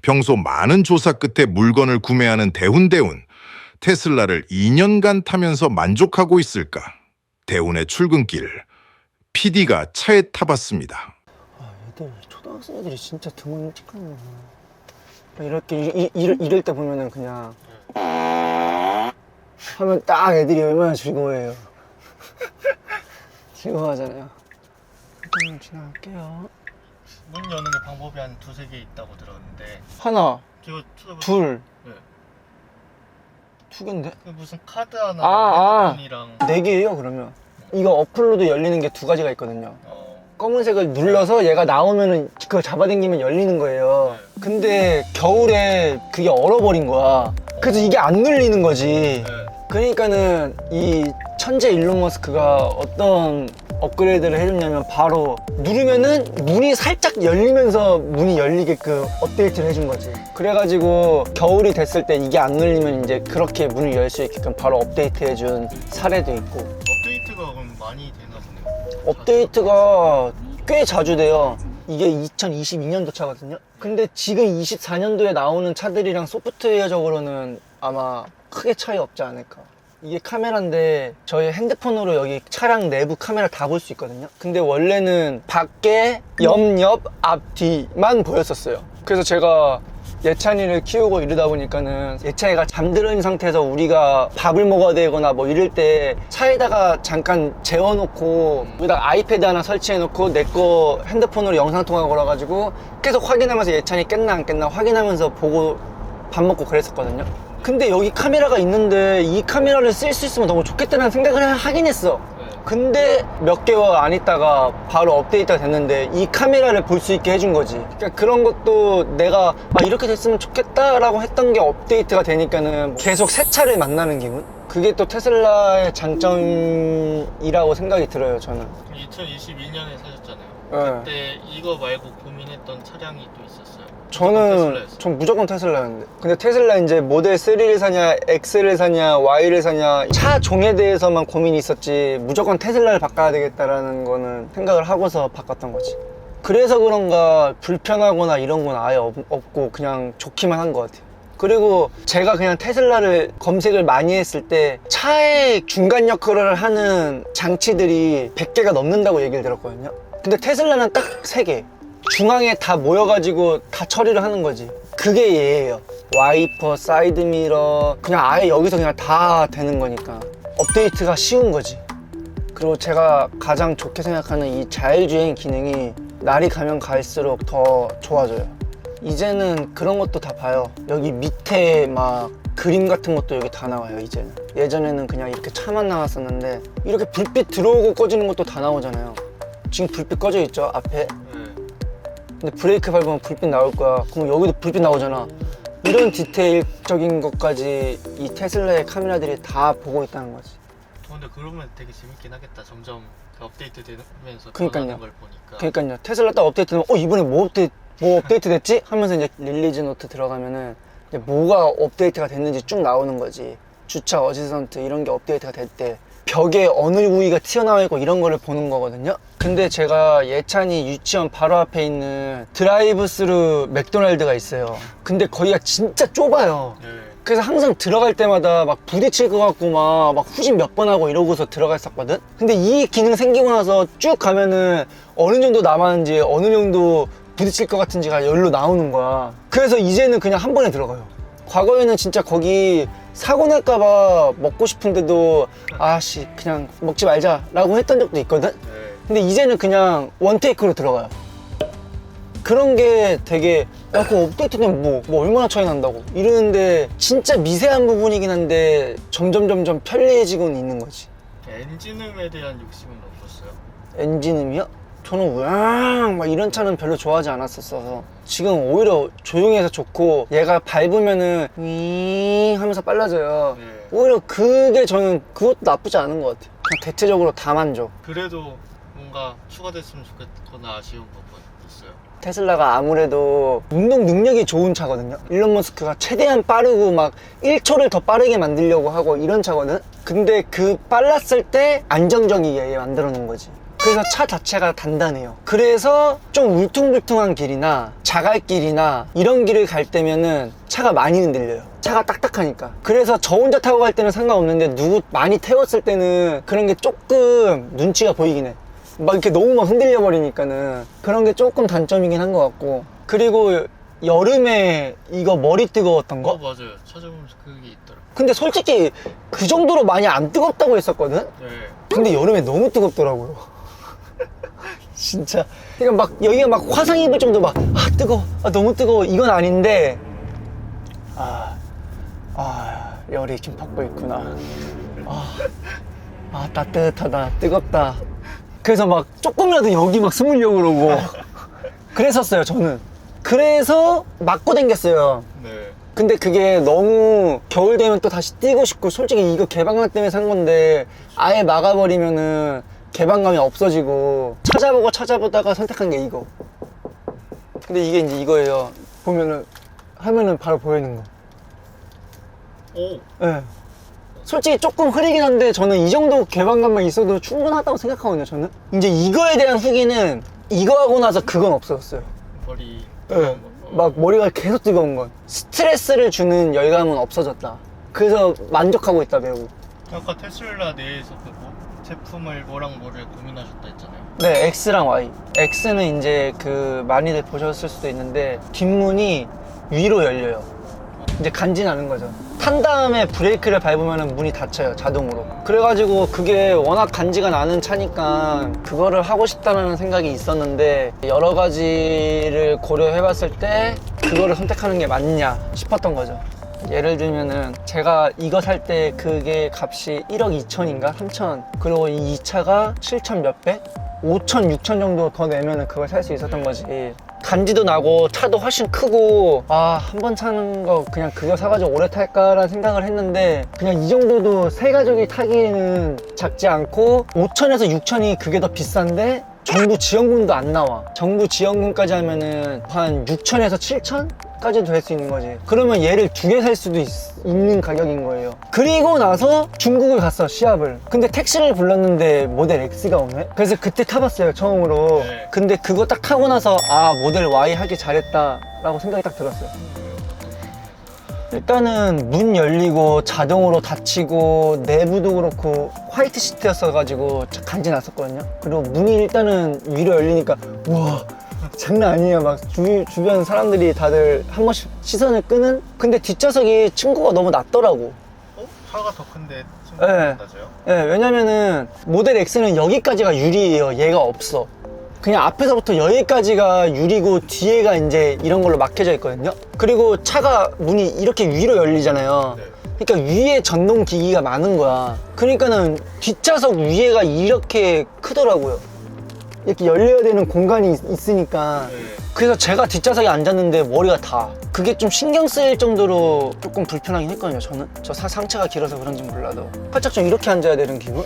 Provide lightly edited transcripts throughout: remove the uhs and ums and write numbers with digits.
평소 많은 조사 끝에 물건을 구매하는 대훈. 테슬라를 2년간 타면서 만족하고 있을까? 대훈의 출근길, PD가 차에 타봤습니다. 애들, 초등학생 애들이 진짜 드문직하네. 이렇게 이럴 때 보면은 그냥 하면 딱 애들이 얼마나 즐거워해요. 즐거워하잖아요. 일단 지나갈게요. 문 여는 게 방법이 한 두세 개 있다고 들었는데 하나, 이거 찾아보세요. 둘, 네. 두 개인데? 무슨 카드 하나 핸드폰이랑 네 개예요 그러면. 이거 어플로도 열리는 게 두 가지가 있거든요. 어, 검은색을 눌러서 얘가 나오면은 그걸 잡아당기면 열리는 거예요. 근데 겨울에 그게 얼어버린 거야. 그래서 이게 안 눌리는 거지. 네. 그러니까는 이 천재 일론 머스크가 어떤 업그레이드를 해줬냐면 바로 누르면은 문이 살짝 열리면서 문이 열리게끔 업데이트를 해준 거지. 그래가지고 겨울이 됐을 때 이게 안 눌리면 이제 그렇게 문을 열 수 있게끔 바로 업데이트 해준 사례도 있고. 업데이트가 그럼 많이 되나 보네요. 업데이트가 꽤 자주 돼요. 이게 2022년도 차거든요. 근데 지금 24년도에 나오는 차들이랑 소프트웨어적으로는 아마 크게 차이 없지 않을까. 이게 카메라인데 저희 핸드폰으로 여기 차량 내부 카메라 다 볼 수 있거든요. 근데 원래는 밖에 옆, 앞, 뒤만 보였었어요. 그래서 제가 예찬이를 키우고 이러다 보니까는 예찬이가 잠들어 있는 상태에서 우리가 밥을 먹어야 되거나 뭐 이럴 때 차에다가 잠깐 재워놓고 여기다가 아이패드 하나 설치해놓고 내 거 핸드폰으로 영상통화 걸어가지고 계속 확인하면서 예찬이 깼나 안 깼나 확인하면서 보고 밥 먹고 그랬었거든요. 근데 여기 카메라가 있는데 이 카메라를 쓸 수 있으면 너무 좋겠다는 생각을 하긴 했어. 근데 몇 개월 안 있다가 바로 업데이트가 됐는데 이 카메라를 볼 수 있게 해준 거지. 그러니까 그런 것도 내가 이렇게 됐으면 좋겠다라고 했던 게 업데이트가 되니까는 계속 새 차를 만나는 기분? 그게 또 테슬라의 장점이라고 생각이 들어요, 저는. 2022년에 사셨잖아요. 네. 그때 이거 말고 고민했던 차량이 또 있었어요? 전 무조건 테슬라였는데. 근데 테슬라 이제 모델 3를 사냐, X를 사냐, Y를 사냐, 차 종에 대해서만 고민이 있었지, 무조건 테슬라를 바꿔야 되겠다라는 거는 생각을 하고서 바꿨던 거지. 그래서 그런가 불편하거나 이런 건 아예 없고 그냥 좋기만 한 것 같아요. 그리고 제가 그냥 테슬라를 검색을 많이 했을 때 차의 중간 역할을 하는 장치들이 100개가 넘는다고 얘기를 들었거든요. 근데 테슬라는 딱 3개. 중앙에 다 모여가지고 다 처리를 하는 거지. 그게 얘예요. 와이퍼, 사이드미러, 그냥 아예 여기서 그냥 다 되는 거니까 업데이트가 쉬운 거지. 그리고 제가 가장 좋게 생각하는 이 자율주행 기능이 날이 가면 갈수록 더 좋아져요. 이제는 그런 것도 다 봐요. 여기 밑에 막 그림 같은 것도 여기 다 나와요, 이제는. 예전에는 그냥 이렇게 차만 나왔었는데 이렇게 불빛 들어오고 꺼지는 것도 다 나오잖아요. 지금 불빛 꺼져 있죠, 앞에. 근데 브레이크 밟으면 불빛 나올 거야. 그럼 여기도 불빛 나오잖아. 이런 디테일적인 것까지 이 테슬라의 카메라들이 다 보고 있다는 거지. 근데 그러면 되게 재밌긴 하겠다. 점점 업데이트 되면서 그러니까요. 변하는 걸 보니까. 그러니까요. 테슬라 딱 업데이트되면 이번에 뭐 업데이트 됐지? 하면서 이제 릴리즈 노트 들어가면은 이제 뭐가 업데이트가 됐는지 쭉 나오는 거지. 주차 어시스턴트 이런 게 업데이트가 됐대. 벽에 어느 부위가 튀어나와 있고 이런 거를 보는 거거든요. 근데 제가 예찬이 유치원 바로 앞에 있는 드라이브 스루 맥도날드가 있어요. 근데 거기가 진짜 좁아요. 네. 그래서 항상 들어갈 때마다 막 부딪힐 것 같고 막 후진 몇 번 하고 이러고서 들어갔었거든. 근데 이 기능 생기고 나서 쭉 가면은 어느 정도 남았는지 어느 정도 부딪힐 것 같은지가 여기로 나오는 거야. 그래서 이제는 그냥 한 번에 들어가요. 과거에는 진짜 거기 사고 날까봐 먹고 싶은데도 아씨 그냥 먹지 말자 라고 했던 적도 있거든. 근데 이제는 그냥 원테이크로 들어가요. 그런 게 되게 그거 업데이트되면 뭐 얼마나 차이 난다고 이러는데 진짜 미세한 부분이긴 한데 점점 편리해지고는 있는 거지. 엔진음에 대한 욕심은 없었어요? 엔진음이요? 저는 으앙 막 이런 차는 별로 좋아하지 않았었어서 지금 오히려 조용해서 좋고 얘가 밟으면은 윙 하면서 빨라져요. 네. 오히려 그게 저는 그것도 나쁘지 않은 것 같아요. 그냥 대체적으로 다 만족. 그래도 뭔가 추가됐으면 좋겠거나 아쉬운 부분 있어요? 테슬라가 아무래도 운동 능력이 좋은 차거든요. 일론 머스크가 최대한 빠르고 막 1초를 더 빠르게 만들려고 하고 이런 차거든. 근데 그 빨랐을 때 안정적이게 만들어 놓은 거지. 그래서 차 자체가 단단해요. 그래서 좀 울퉁불퉁한 길이나 자갈길이나 이런 길을 갈 때면은 차가 많이 흔들려요. 차가 딱딱하니까. 그래서 저 혼자 타고 갈 때는 상관없는데 누구 많이 태웠을 때는 그런 게 조금 눈치가 보이긴 해. 막 이렇게 너무 막 흔들려 버리니까는 그런 게 조금 단점이긴 한 것 같고. 그리고 여름에 이거 머리 뜨거웠던 거? 맞아요. 찾아보면서 그게 있더라. 근데 솔직히 그 정도로 많이 안 뜨겁다고 했었거든? 네. 근데 여름에 너무 뜨겁더라고요. 진짜. 그러니까 막 여기가 막 화상 입을 정도 막, 아, 뜨거워. 아, 너무 뜨거워. 이건 아닌데, 열이 좀 받고 있구나. 따뜻하다. 뜨겁다. 그래서 막 조금이라도 여기 막 숨으려고 그러고. 그랬었어요, 저는. 그래서 맞고 댕겼어요. 네. 근데 그게 너무 겨울 되면 또 다시 뛰고 싶고, 솔직히 이거 개방감 때문에 산 건데 아예 막아버리면은 개방감이 없어지고 찾아보다가 선택한 게 이거. 근데 이게 이제 이거예요. 보면은 하면은 바로 보이는 거. 오. 예. 솔직히 조금 흐리긴 한데 저는 이 정도 개방감만 있어도 충분하다고 생각하거든요. 저는 이제 이거에 대한 후기는 이거 하고 나서 그건 없어졌어요. 머리. 예. 막 머리가 계속 뜨거운 건 스트레스를 주는 열감은 없어졌다. 그래서 만족하고 있다 매우. 아까 테슬라 내에서 제품을 뭐랑 뭐를 고민하셨다 했잖아요. 네, X랑 Y. X는 이제 그 많이들 보셨을 수도 있는데 뒷문이 위로 열려요. 이제 간지나는 거죠. 탄 다음에 브레이크를 밟으면 문이 닫혀요, 자동으로. 그래가지고 그게 워낙 간지가 나는 차니까 그거를 하고 싶다는 생각이 있었는데 여러 가지를 고려해봤을 때 그거를 선택하는 게 맞냐 싶었던 거죠. 예를 들면은 제가 이거 살 때 그게 값이 1억 2천인가 3천, 그리고 이 차가 7천 몇백? 5천 6천 정도 더 내면은 그걸 살 수 있었던 거지. 간지도 나고 차도 훨씬 크고 한 번 타는 거 그냥 그거 사가지고 오래 탈까라는 생각을 했는데 그냥 이 정도도 세 가족이 타기에는 작지 않고 5천에서 6천이 그게 더 비싼데 정부 지원금도 안 나와. 정부 지원금까지 하면은 한 6천에서 7천? 까지도 될 수 있는 거지. 그러면 얘를 두 개 살 수도 있는 가격인 거예요. 그리고 나서 중국을 갔어, 시합을. 근데 택시를 불렀는데 모델 X가 오네? 그래서 그때 타봤어요, 처음으로. 네. 근데 그거 딱 타고 나서 모델 Y 하기 잘했다 라고 생각이 딱 들었어요. 일단은 문 열리고 자동으로 닫히고 내부도 그렇고 화이트 시트였어가지고 간지 났었거든요. 그리고 문이 일단은 위로 열리니까 우와 장난 아니에요. 막 주변 사람들이 다들 한 번씩 시선을 끄는? 근데 뒷좌석이 층고가 너무 낮더라고. 차가 더 큰데 네. 낮아요? 네, 왜냐면은 모델 X는 여기까지가 유리예요. 얘가 없어. 그냥 앞에서부터 여기까지가 유리고 뒤에가 이제 이런 걸로 막혀져 있거든요. 그리고 차가 문이 이렇게 위로 열리잖아요. 네. 그러니까 위에 전동 기기가 많은 거야. 그러니까는 뒷좌석 위에가 이렇게 크더라고요. 이렇게 열려야 되는 공간이 있으니까. 네. 그래서 제가 뒷좌석에 앉았는데 머리가 다. 그게 좀 신경 쓰일 정도로 조금 불편하긴 했거든요, 저는. 저 상체가 길어서 그런지 몰라도. 살짝 좀 이렇게 앉아야 되는 기분?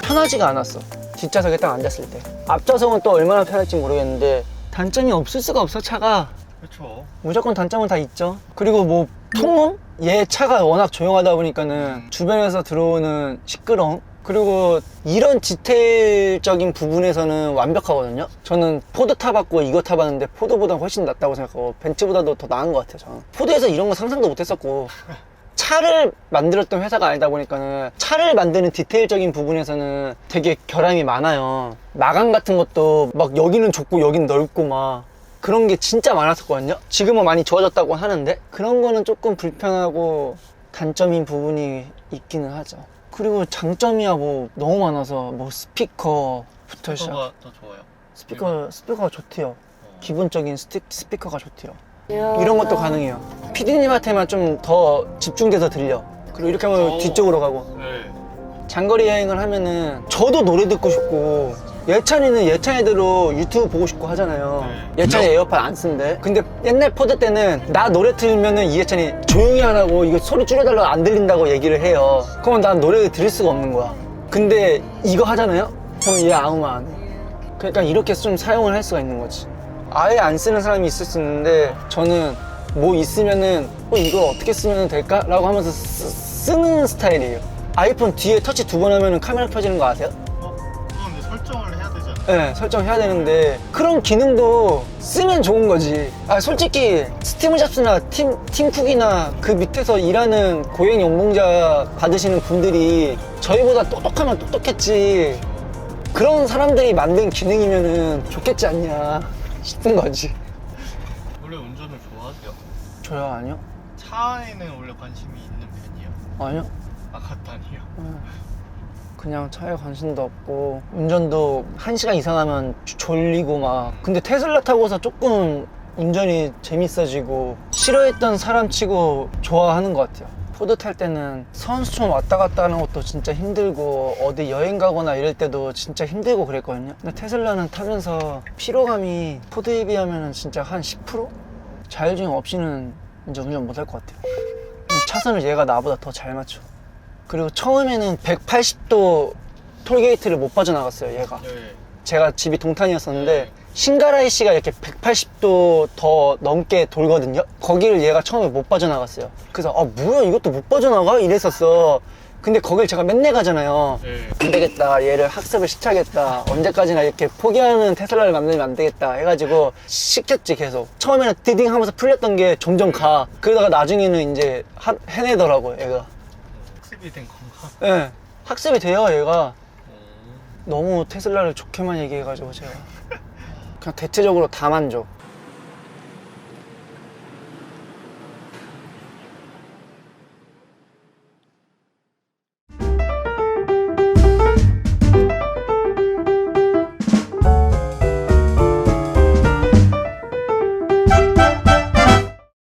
편하지가 않았어. 뒷좌석에 딱 앉았을 때. 앞좌석은 또 얼마나 편할지 모르겠는데 단점이 없을 수가 없어, 차가. 그렇죠. 무조건 단점은 다 있죠. 그리고 뭐 통음? 얘 차가 워낙 조용하다 보니까는 주변에서 들어오는 시끄러움? 그리고 이런 디테일적인 부분에서는 완벽하거든요. 저는 포드 타봤고 이거 타봤는데 포드보다 훨씬 낫다고 생각하고 벤츠보다도 더 나은 것 같아요, 저는. 포드에서 이런 거 상상도 못했었고 차를 만들었던 회사가 아니다 보니까는 차를 만드는 디테일적인 부분에서는 되게 결함이 많아요. 마감 같은 것도 막 여기는 좁고 여기는 넓고 막 그런 게 진짜 많았었거든요. 지금은 많이 좋아졌다고 하는데 그런 거는 조금 불편하고 단점인 부분이 있기는 하죠. 그리고 장점이야 뭐 너무 많아서 뭐 스피커부터 시작. 스피커가 더 좋아요. 스피커가 좋대요. 기본적인 스피커가 좋대요. 이런 것도 가능해요. PD님한테만 좀 더 집중돼서 들려. 그리고 이렇게 하면 뒤쪽으로 가고. 네. 장거리 여행을 하면은 저도 노래 듣고 싶고 예찬이는 예찬이대로 유튜브 보고 싶고 하잖아요. 예찬이 에어팟 안 쓴대. 근데 옛날 포드 때는 나 노래 틀면은 이예찬이 조용히 하라고 이거 소리 줄여달라고 안 들린다고 얘기를 해요. 그러면 난 노래를 들을 수가 없는 거야. 근데 이거 하잖아요? 그럼 얘 아무 말 안 해. 그러니까 이렇게 좀 사용을 할 수가 있는 거지. 아예 안 쓰는 사람이 있을 수 있는데 저는 뭐 있으면은 이거 어떻게 쓰면 될까? 라고 하면서 쓰는 스타일이에요. 아이폰 뒤에 터치 2번 하면은 카메라 켜지는 거 아세요? 그건 네, 설정해야 되는데 그런 기능도 쓰면 좋은 거지. 아 솔직히 스티브 잡스나 팀 쿡이나 그 밑에서 일하는 고용 연봉자 받으시는 분들이 저희보다 똑똑하면 똑똑했지. 그런 사람들이 만든 기능이면은 좋겠지 않냐 싶은 거지. 원래 운전을 좋아하세요? 저요? 아니요? 차에는 원래 관심이 있는 편이에요? 아니요? 아 같다니요? 그냥 차에 관심도 없고 운전도 1시간 이상 하면 졸리고 막. 근데 테슬라 타고서 조금 운전이 재밌어지고 싫어했던 사람 치고 좋아하는 것 같아요. 포드 탈 때는 선수촌 왔다 갔다 하는 것도 진짜 힘들고 어디 여행 가거나 이럴 때도 진짜 힘들고 그랬거든요. 근데 테슬라는 타면서 피로감이 포드에 비하면 진짜 한 10%? 자율주행 없이는 이제 운전 못 할 것 같아요. 차선을 얘가 나보다 더 잘 맞춰. 그리고 처음에는 180도 톨게이트를 못 빠져나갔어요, 얘가. 네. 제가 집이 동탄이었었는데 네. 신가라이 씨가 이렇게 180도 더 넘게 돌거든요. 거기를 얘가 처음에 못 빠져나갔어요. 그래서 아 뭐야 이것도 못 빠져나가? 이랬었어. 근데 거길 제가 맨날 가잖아요. 네. 안 되겠다, 얘를 학습을 시켜야겠다, 언제까지나 이렇게 포기하는 테슬라를 만들면 안 되겠다 해가지고 시켰지. 계속 처음에는 디딩 하면서 풀렸던 게 점점 가. 그러다가 나중에는 이제 해내더라고요, 얘가. 학습이 된 건가? 예, 학습이 돼요, 얘가. 너무 테슬라를 좋게만 얘기해가지고 제가 그냥 대체적으로 다 만족.